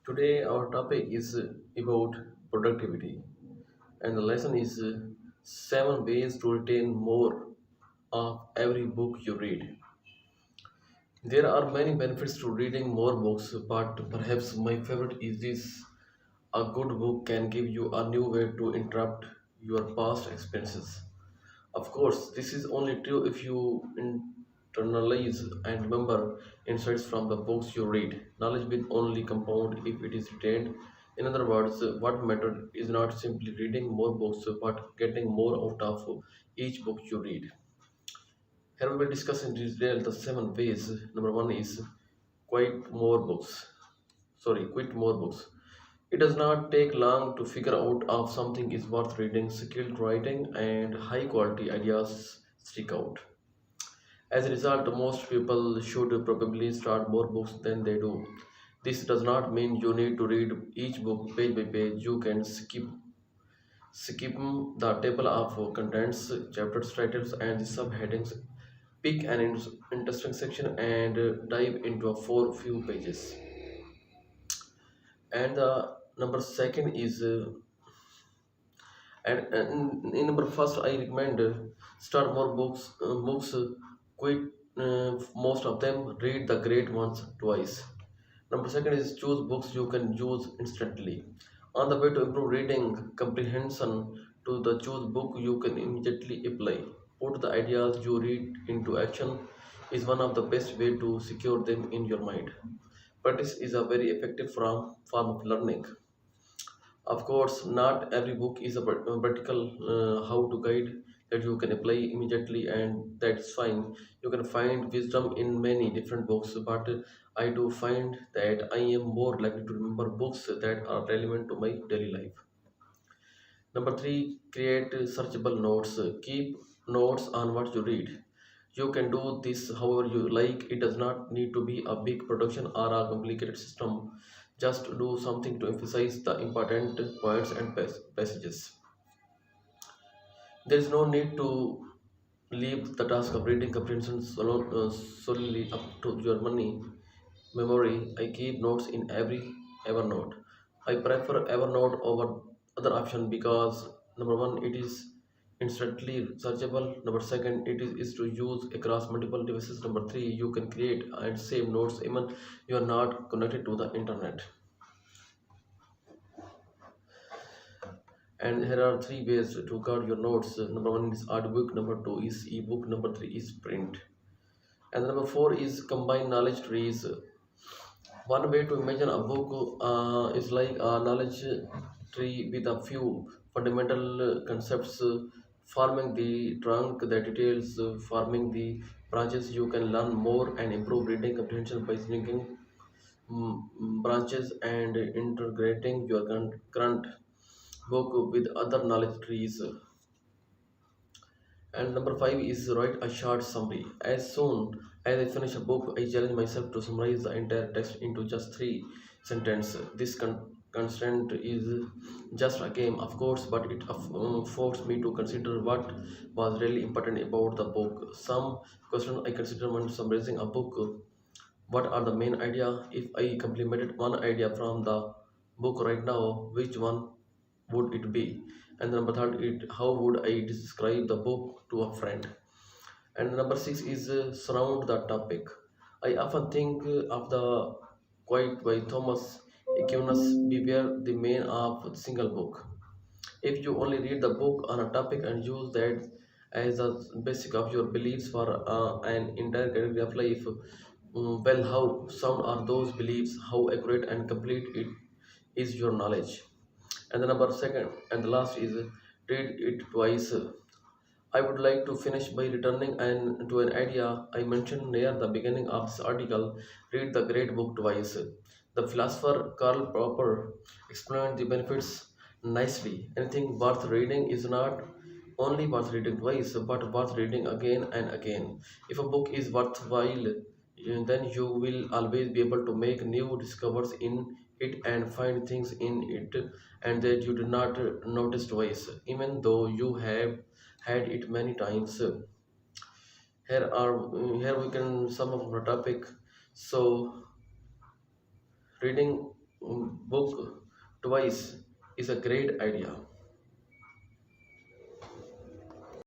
Today, our topic is about productivity, and the lesson is 7 ways to retain more of every book you read. There are many benefits to reading more books, but perhaps my favorite is this: a good book can give you a new way to interrupt your past experiences. Of course, this is only true if you internalize and remember insights from the books you read. Knowledge will only compound if it is retained. In other words, what matters is not simply reading more books but getting more out of each book you read. Here we will discuss in detail the 7 ways. Number one is quit more books. It does not take long to figure out if something is worth reading. Skilled writing and high quality ideas stick out. As a result, most people should probably start more books than they do. This does not mean you need to read each book page by page. You can skip the table of contents, chapters, titles, and the subheadings. Pick an interesting section and dive into a four few pages. And the number second is and in number first I recommend start more books, quit most of them, read the great ones twice. Number second is choose books you can use instantly. On the way to improve reading comprehension, to the choose book you can immediately apply. Put the ideas you read into action is one of the best way to secure them in your mind. Practice is a very effective form of learning. Of course, not every book is a practical how-to guide that you can apply immediately, and that's fine. You can find wisdom in many different books, but I do find that I am more likely to remember books that are relevant to my daily life. Number three, create searchable notes. Keep notes on what you read. You can do this however you like. It does not need to be a big production or a complicated system. Just do something to emphasize the important points and passages. There is no need to leave the task of reading comprehension solely up to your memory. I keep notes in every Evernote. I prefer Evernote over other option because number one, it is instantly searchable. Number second, is to use across multiple devices. Number three, you can create and save notes even you are not connected to the internet. And here are 3 ways to guard your notes. Number one is audiobook. Number two is ebook. Number three is print. And number four is combine knowledge trees. One way to imagine a book is like a knowledge tree with a few fundamental concepts forming the trunk, the details, forming the branches. You can learn more and improve reading comprehension by linking branches and integrating your current book with other knowledge trees. And number five is write a short summary. As soon as I finish a book, I challenge myself to summarize the entire text into just 3 sentences. This constraint is just a game, of course, but it forced me to consider what was really important about the book. Some questions I consider when summarizing a book: what are the main idea? If I complemented one idea from the book right now, which one would it be? And number third, how would I describe the book to a friend? And number six is surround the topic. I often think of the quote by Thomas Aquinas: "Beware the man of a single book." If you only read the book on a topic and use that as a basic of your beliefs for an entire category of life, well, how sound are those beliefs? How accurate and complete it is your knowledge? And the number second and the last is read it twice. I would like to finish by returning to an idea I mentioned near the beginning of this article. Read the great book twice. The philosopher Karl Popper explained the benefits nicely. Anything worth reading is not only worth reading twice, but worth reading again and again. If a book is worthwhile, then you will always be able to make new discoveries in it and find things in it and that you did not notice twice, even though you have had it many times. Here we can sum up the topic. So reading book twice is a great idea.